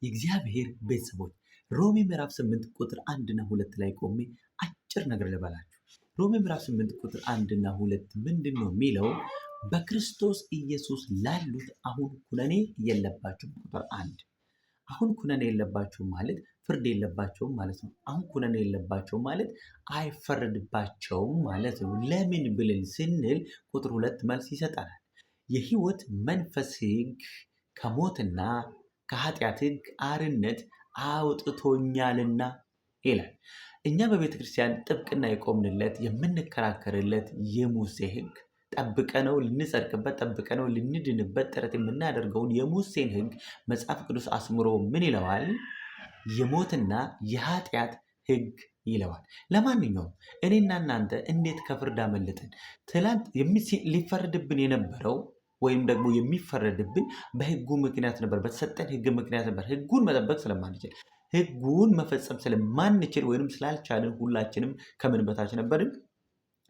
የእግዚአብሔር ቤተሰቦች ሮሜ ምዕራፍ 8 ቁጥር 1 እና 2 ላይ ቆሜ አጭር ነገር ልበላችሁ። ሮሜ ምዕራፍ 8 ቁጥር 1 እና 2 ምንድን ነው የሚለው? በክርስቶስ ኢየሱስ ላሉት አሁን ኩነኔ የለባቸውም። ቁጥር 1 አሁን ኩነኔ የለባቸውም ማለት ፍርድ የለባቸውም ማለት ነው። አሁን ኩነኔ የለባቸውም ማለት አይፈረድባቸውም ማለት ነው። ለምን ብለን ስንል ቁጥር 2 መልስ ይሰጠናል። የሕይወት መንፈስ ሕግ ከሞትና ከኃጢአት ሕግ አርነት አውጥቶኛልና ይላል። እኛ በቤተ ክርስቲያን ጥብቅና የቆምንለት የምንከራከርለት የሙሴ ሕግ ጠብቀነው ልንጸድቅበት ጠብቀነው ልንድንበት ጥረት የምናደርገውን የሙሴን ሕግ መጽሐፍ ቅዱስ አስምሮ ምን ይለዋል? የሞትና የኃጢአት ሕግ ይለዋል። ለማንኛውም እኔና እናንተ እንዴት ከፍርድ አመለጥን? ትላንት ሊፈረድብን የነበረው ወይም ደግሞ የሚፈረድብን በሕጉ ምክንያት ነበር፣ በተሰጠን ሕግ ምክንያት ነበር። ሕጉን መጠበቅ ስለማንችል ሕጉን መፈጸም ስለማንችል ወይም ስላልቻልን ሁላችንም ከምን በታች ነበርን?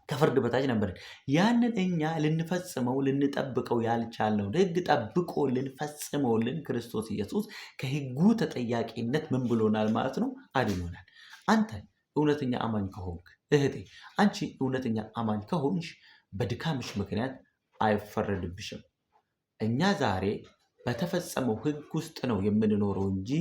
ከፍርድ በታች ነበርን። ያንን እኛ ልንፈጽመው ልንጠብቀው ያልቻልነውን ሕግ ጠብቆ ልንፈጽመውልን ክርስቶስ ኢየሱስ ከሕጉ ተጠያቂነት ምን ብሎናል ማለት ነው? አድኖናል። አንተ እውነተኛ አማኝ ከሆንክ እህቴ፣ አንቺ እውነተኛ አማኝ ከሆንሽ በድካምሽ ምክንያት አይፈረድብሽም። እኛ ዛሬ በተፈጸመው ሕግ ውስጥ ነው የምንኖረው እንጂ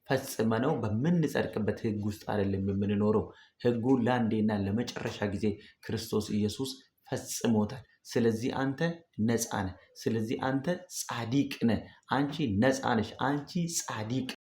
ፈጽመነው በምንጸድቅበት ሕግ ውስጥ አይደለም የምንኖረው። ሕጉን ለአንዴና ለመጨረሻ ጊዜ ክርስቶስ ኢየሱስ ፈጽሞታል። ስለዚህ አንተ ነፃ ነህ። ስለዚህ አንተ ጻድቅ ነህ። አንቺ ነፃ ነሽ። አንቺ ጻድቅ